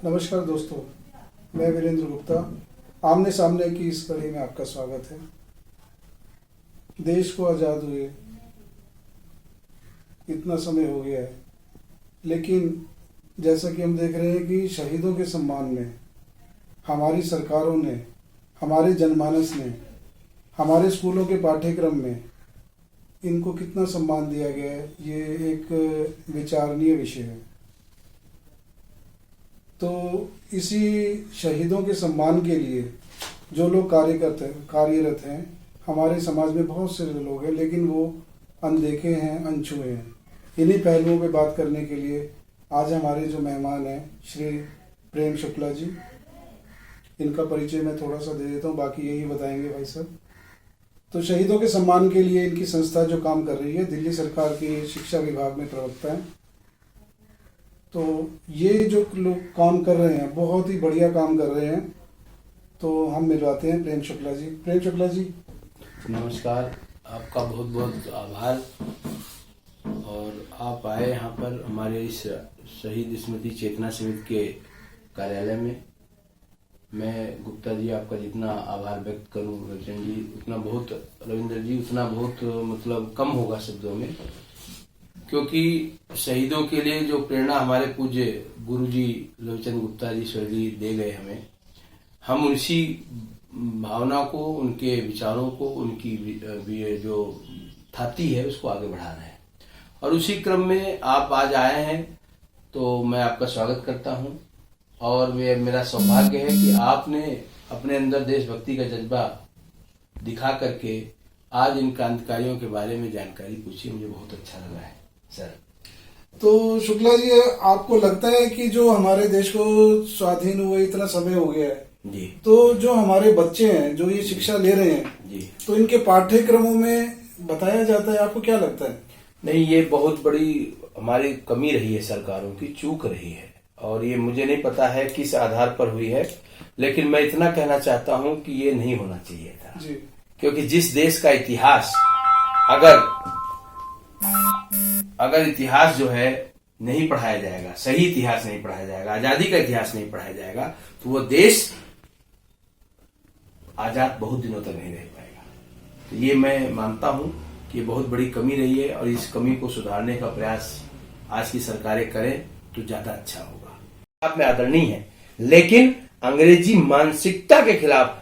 नमस्कार दोस्तों, मैं वीरेंद्र गुप्ता। आमने सामने की इस कड़ी में आपका स्वागत है। देश को आज़ाद हुए इतना समय हो गया है, लेकिन जैसा कि हम देख रहे हैं कि शहीदों के सम्मान में हमारी सरकारों ने, हमारे जनमानस ने, हमारे स्कूलों के पाठ्यक्रम में इनको कितना सम्मान दिया गया है, ये एक विचारणीय विषय है। तो इसी शहीदों के सम्मान के लिए जो लोग कार्यरत हैं, हमारे समाज में बहुत से लोग हैं, लेकिन वो अनदेखे हैं, अनछुए हैं। इन्हीं पहलुओं पे बात करने के लिए आज हमारे जो मेहमान हैं श्री प्रेम शुक्ला जी, इनका परिचय मैं थोड़ा सा दे देता हूँ, बाकी यही बताएंगे भाई साहब। तो शहीदों के सम्मान के लिए इनकी संस्था जो काम कर रही है, दिल्ली सरकार की शिक्षा विभाग में प्रवक्ता है। तो ये जो लोग काम कर रहे हैं, बहुत ही बढ़िया काम कर रहे हैं। तो हम मिलवाते हैं प्रेम शुक्ला जी। प्रेम शुक्ला जी, नमस्कार। आपका बहुत बहुत आभार। और आप आए यहाँ पर हमारे इस शहीद स्मृति चेतना समिति के कार्यालय में। मैं गुप्ता जी आपका जितना आभार व्यक्त करूं रविचंद्र जी उतना बहुत, रविंद्र जी उतना बहुत मतलब कम होगा शब्दों में, क्योंकि शहीदों के लिए जो प्रेरणा हमारे पूज्य गुरु जी रविचंद्र गुप्ता जी स्वर्गीय दे गए हमें, हम उसी भावना को, उनके विचारों को, उनकी जो थाती है उसको आगे बढ़ा रहे हैं। और उसी क्रम में आप आज आए हैं तो मैं आपका स्वागत करता हूं। और मेरा सौभाग्य है कि आपने अपने अंदर देशभक्ति का जज्बा दिखा करके आज इन क्रांतिकारियों के बारे में जानकारी पूछी। मुझे बहुत अच्छा लगा है सर। तो शुक्ला जी, आपको लगता है कि जो हमारे देश को स्वाधीन हुए इतना समय हो गया है जी, तो जो हमारे बच्चे हैं जो ये शिक्षा ले रहे हैं जी, तो इनके पाठ्यक्रमों में बताया जाता है? आपको क्या लगता है? नहीं, ये बहुत बड़ी हमारी कमी रही है, सरकारों की चूक रही है। और ये मुझे नहीं पता है किस आधार पर हुई है, लेकिन मैं इतना कहना चाहता हूं कि ये नहीं होना चाहिए था जी। क्योंकि जिस देश का इतिहास अगर इतिहास जो है नहीं पढ़ाया जाएगा, सही इतिहास नहीं पढ़ाया जाएगा, आजादी का इतिहास नहीं पढ़ाया जाएगा, तो वो देश आजाद बहुत दिनों तक नहीं रह पाएगा। तो ये मैं मानता हूं कि ये बहुत बड़ी कमी रही है और इस कमी को सुधारने का प्रयास आज की सरकारें करें तो ज्यादा अच्छा होगा। आप में आदरणीय है, लेकिन अंग्रेजी मानसिकता के खिलाफ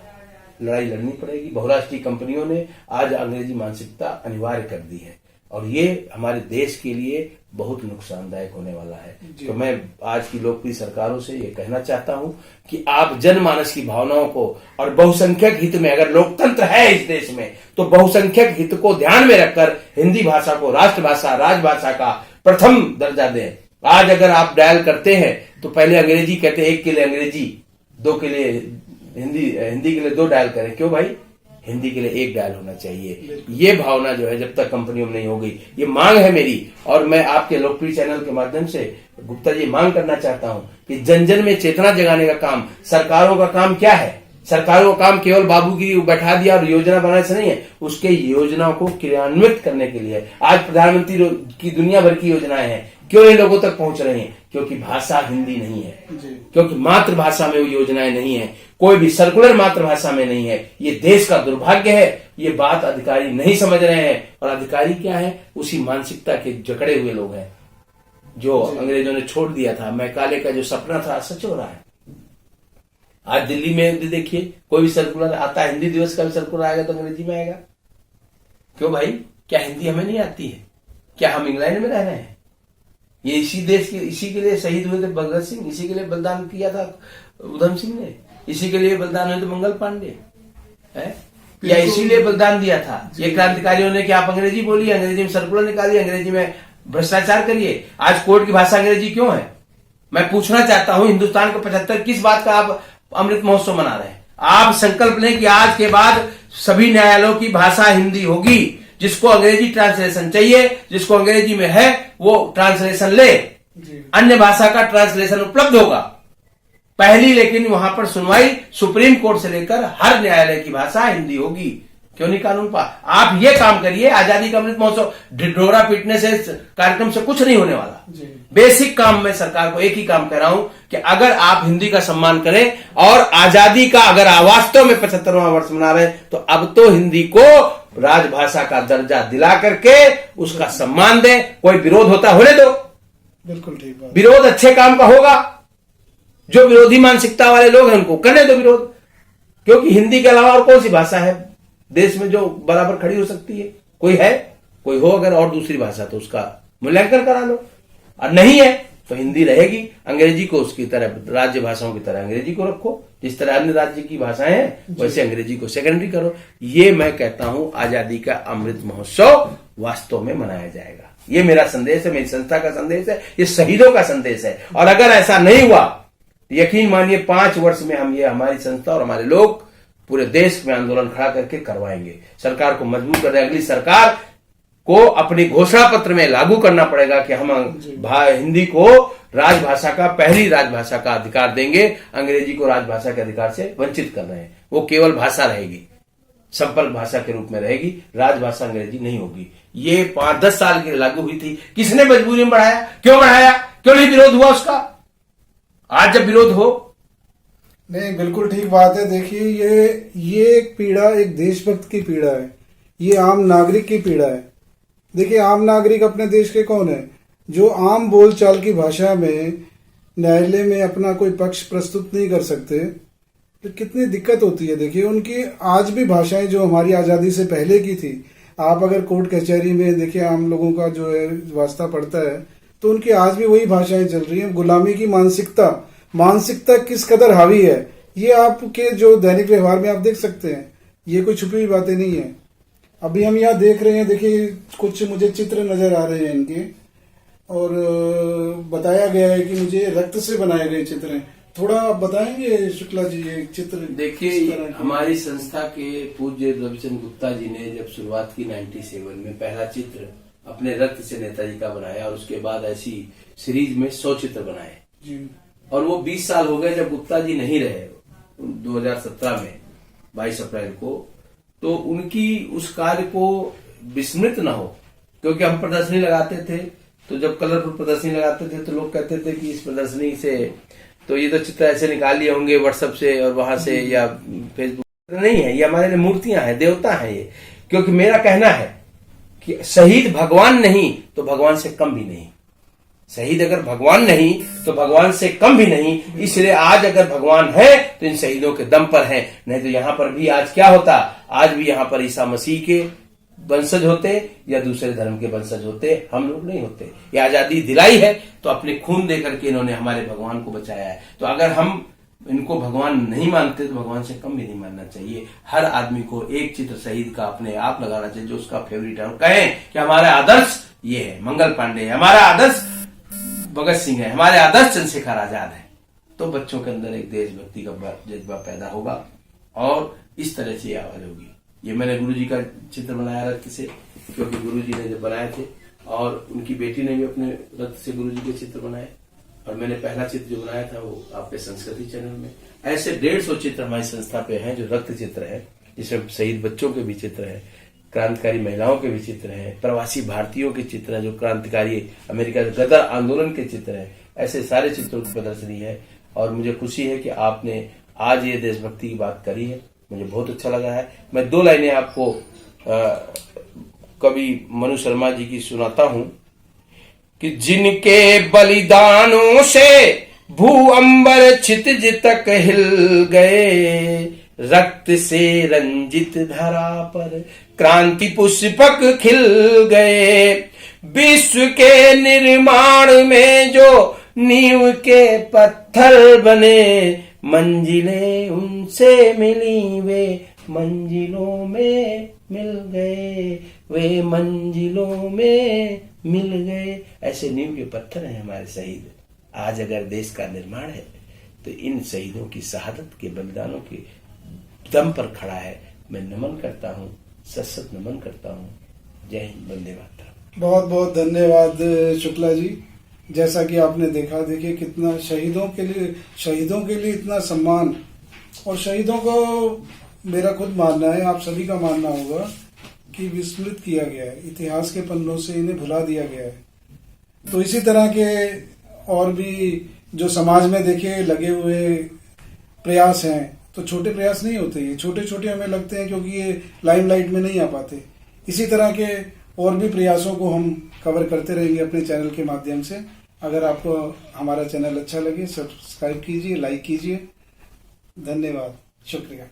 लड़ाई लड़नी पड़ेगी। बहुराष्ट्रीय कंपनियों ने आज अंग्रेजी मानसिकता अनिवार्य कर दी है और ये हमारे देश के लिए बहुत नुकसानदायक होने वाला है। तो मैं आज की लोकप्रिय सरकारों से ये कहना चाहता हूं कि आप जनमानस की भावनाओं को और बहुसंख्यक हित में, अगर लोकतंत्र है इस देश में, तो बहुसंख्यक हित को ध्यान में रखकर हिंदी भाषा को राष्ट्रभाषा, राजभाषा का प्रथम दर्जा दें। आज अगर आप डायल करते हैं तो पहले अंग्रेजी कहते हैं, एक के लिए अंग्रेजी, दो के लिए हिंदी के लिए दो डायल करें। क्यों भाई? हिंदी के लिए एक डायल होना चाहिए। ये भावना जो है जब तक कंपनियों में नहीं होगी, ये मांग है मेरी। और मैं आपके लोकप्रिय चैनल के माध्यम से गुप्ता जी मांग करना चाहता हूं कि जन जन में चेतना जगाने का काम सरकारों का काम क्या है? सरकारों का काम केवल बाबूगिरी बैठा दिया और योजना बनाने से नहीं है, उसके योजना को क्रियान्वित करने के लिए। आज प्रधानमंत्री की दुनिया भर की योजनाएं हैं, क्यों ये लोगों तक पहुंच रही हैं? क्योंकि भाषा हिंदी नहीं है, क्योंकि मातृभाषा में वो योजनाएं नहीं है, कोई भी सर्कुलर मातृभाषा में नहीं है। ये देश का दुर्भाग्य है। ये बात अधिकारी नहीं समझ रहे हैं। और अधिकारी क्या है? उसी मानसिकता के जकड़े हुए लोग हैं जो अंग्रेजों ने छोड़ दिया था। मैकाले का जो सपना था सच हो रहा है। आज दिल्ली में देखिए, कोई भी सर्कुलर आता है, हिंदी दिवस का भी सर्कुलर आएगा तो अंग्रेजी में आएगा। क्यों भाई? क्या हिंदी हमें नहीं आती है? क्या हम इंग्लैंड में रह रहे हैं? ये इसी देश के, इसी के लिए शहीद हुए थे भगत सिंह, इसी के लिए बलिदान किया था उधम सिंह ने, इसी के लिए बलिदान हुए थे मंगल पांडे है, या इसीलिए बलिदान दिया था ये क्रांतिकारियों ने कि आप अंग्रेजी बोलिए, अंग्रेजी में सर्कुलर निकालिए, अंग्रेजी में भ्रष्टाचार करिए। आज कोर्ट की भाषा अंग्रेजी क्यों है? मैं पूछना चाहता हूं, हिंदुस्तान को 75 किस बात का आप अमृत महोत्सव मना रहे हैं? आप संकल्प लें कि आज के बाद सभी न्यायालयों की भाषा हिंदी होगी। जिसको अंग्रेजी ट्रांसलेशन चाहिए, जिसको अंग्रेजी में है वो ट्रांसलेशन ले, अन्य भाषा का ट्रांसलेशन उपलब्ध होगा पहली। लेकिन वहां पर सुनवाई सुप्रीम कोर्ट से लेकर हर न्यायालय की भाषा हिंदी होगी। क्यों नहीं कानून आप ये काम करिए, आजादी का अमृत महोत्सव ढिढोरा पीटने से, कार्यक्रम से कुछ नहीं होने वाला। बेसिक काम में सरकार को एक ही काम कह रहा हूं कि अगर आप हिंदी का सम्मान करें और आजादी का अगर वास्तव में 75वां वर्ष मना रहे हैं, तो अब तो हिंदी को राजभाषा का दर्जा दिला करके उसका सम्मान दें। कोई विरोध होता होने दो, बिल्कुल ठीक बात। विरोध अच्छे काम का होगा, जो विरोधी मानसिकता वाले लोग हैं उनको करने दो विरोध, क्योंकि हिंदी के अलावा और कौन सी भाषा है देश में जो बराबर खड़ी हो सकती है? कोई है? कोई हो अगर और दूसरी भाषा तो उसका मूल्यांकन करा लो, और नहीं है तो हिंदी रहेगी। अंग्रेजी को उसकी तरह, राज्य भाषाओं की तरह अंग्रेजी को रखो, जिस तरह अन्य राज्य की भाषाएं हैं वैसे अंग्रेजी को सेकेंडरी करो। ये मैं कहता हूं आजादी का अमृत महोत्सव वास्तव में मनाया जाएगा। ये मेरा संदेश है, मेरी संस्था का संदेश है, ये शहीदों का संदेश है। और अगर ऐसा नहीं हुआ, यकीन मानिए 5 वर्ष में हम ये, हमारी संस्था और हमारे लोग पूरे देश में आंदोलन खड़ा करके करवाएंगे। सरकार को मजबूर कर रहे, अगली सरकार को अपनी घोषणा पत्र में लागू करना पड़ेगा कि हम हिंदी को राजभाषा का, पहली राजभाषा का अधिकार देंगे। अंग्रेजी को राजभाषा के अधिकार से वंचित कर रहे हैं। वो केवल भाषा रहेगी, संपर्क भाषा के रूप में रहेगी, राजभाषा अंग्रेजी नहीं होगी। ये 5-10 साल की लागू हुई थी। किसने मजबूरी में बढ़ाया? क्यों बढ़ाया? क्यों नहीं विरोध हुआ उसका? आज जब विरोध हो, नहीं, बिल्कुल ठीक बात है। देखिए, ये एक पीड़ा, एक देशभक्त की पीड़ा है, ये आम नागरिक की पीड़ा है। देखिए, आम नागरिक अपने देश के कौन है? जो आम बोलचाल की भाषा में न्यायालय में अपना कोई पक्ष प्रस्तुत नहीं कर सकते, तो कितनी दिक्कत होती है। देखिए, उनकी आज भी भाषाएं जो हमारी आज़ादी से पहले की थी, आप अगर कोर्ट कचहरी में देखिए आम लोगों का जो है वास्ता पड़ता है, तो उनकी आज भी वही भाषाएं चल रही हैं। गुलामी की मानसिकता किस कदर हावी है, ये आपके जो दैनिक व्यवहार में आप देख सकते हैं। ये कोई छुपी हुई बातें नहीं है। अभी हम यहाँ देख रहे हैं, देखिए कुछ मुझे चित्र नजर आ रहे हैं इनके, और बताया गया है कि मुझे रक्त से बनाए गए चित्र हैं। थोड़ा आप बताएंगे शुक्ला जी ये चित्र? देखिए, हमारी संस्था के पूज्य रविचंद्र गुप्ता जी ने जब शुरुआत की 97 में, पहला चित्र अपने रक्त से नेताजी का बनाया, और उसके बाद ऐसी सीरीज में 100 चित्र बनाए जी। और वो 20 साल हो गए जब गुप्ता जी नहीं रहे 2017 में 22 अप्रैल को, तो उनकी उस कार्य को विस्मृत न हो। क्योंकि हम प्रदर्शनी लगाते थे, तो जब कलरफुल प्रदर्शनी लगाते थे तो लोग कहते थे कि इस प्रदर्शनी से तो ये तो चित्र ऐसे निकाल लिए होंगे व्हाट्सएप से और वहां से या फेसबुक। नहीं है, ये हमारे लिए मूर्तियां हैं, देवता हैं ये। क्योंकि मेरा कहना है कि शहीद भगवान नहीं तो भगवान से कम भी नहीं। शहीद अगर भगवान नहीं तो भगवान से कम भी नहीं। इसलिए आज अगर भगवान है तो इन शहीदों के दम पर है। नहीं तो यहाँ पर भी आज क्या होता? आज भी यहाँ पर ईसा मसीह के वंशज होते या दूसरे धर्म के वंशज होते, हम लोग नहीं होते। ये आजादी दिलाई है तो अपने खून दे करके इन्होंने हमारे भगवान को बचाया है। तो अगर हम इनको भगवान नहीं मानते तो भगवान से कम भी नहीं मानना चाहिए। हर आदमी को एक चित्र शहीद का अपने आप लगाना चाहिए जो उसका फेवरेट है, और कहें कि हमारा आदर्श ये है, मंगल पांडे है, हमारा आदर्श भगत सिंह है, हमारे आदर्श चंद्रशेखर आजाद है। तो बच्चों के अंदर एक देशभक्ति का जज्बा पैदा होगा और इस तरह से आवाज होगी। ये मैंने गुरुजी का चित्र बनाया रक्त से, क्योंकि गुरुजी ने जब बनाए थे और उनकी बेटी ने भी अपने रक्त से गुरुजी के चित्र बनाए, और मैंने पहला चित्र जो बनाया था वो आपके संस्कृति चैनल में। ऐसे 150 चित्र हमारी संस्था पे हैं जो रक्त चित्र है, जिसमें शहीद बच्चों के भी चित्र है, क्रांतिकारी महिलाओं के भी चित्र हैं, प्रवासी भारतीयों के चित्र हैं जो क्रांतिकारी अमेरिका के गदर आंदोलन के चित्र हैं। ऐसे सारे चित्रों की प्रदर्शनी है, और मुझे खुशी है कि आपने आज ये देशभक्ति की बात करी है, मुझे बहुत अच्छा लगा है। मैं 2 लाइनें आपको कवि मनु शर्मा जी की सुनाता हूं कि जिनके बलिदानों से भू अंबर क्षितिज तक हिल गए, रक्त से रंजित धरा पर क्रांति पुष्पक खिल गए, विश्व के निर्माण में जो नींव के पत्थर बने, मंजिलें उनसे मिली वे मंजिलों में मिल गए, वे मंजिलों में मिल गए। ऐसे नींव के पत्थर हैं हमारे शहीद। आज अगर देश का निर्माण है तो इन शहीदों की शहादत के बलिदानों के दम पर खड़ा है। मैं नमन करता हूँ, सशक्त नमन करता हूँ। जय हिंद, वंदे मातरम। बहुत बहुत धन्यवाद शुक्ला जी। जैसा कि आपने देखा, देखिए कितना शहीदों के लिए इतना सम्मान, और शहीदों को मेरा खुद मानना है, आप सभी का मानना होगा कि विस्मृत किया गया है, इतिहास के पन्नों से इन्हें भुला दिया गया है। तो इसी तरह के और भी जो समाज में देखे लगे हुए प्रयास हैं, तो छोटे प्रयास नहीं होते, ये छोटे छोटे हमें लगते हैं क्योंकि ये लाइमलाइट में नहीं आ पाते। इसी तरह के और भी प्रयासों को हम कवर करते रहेंगे अपने चैनल के माध्यम से। अगर आपको हमारा चैनल अच्छा लगे, सब्सक्राइब कीजिए, लाइक कीजिए। धन्यवाद, शुक्रिया।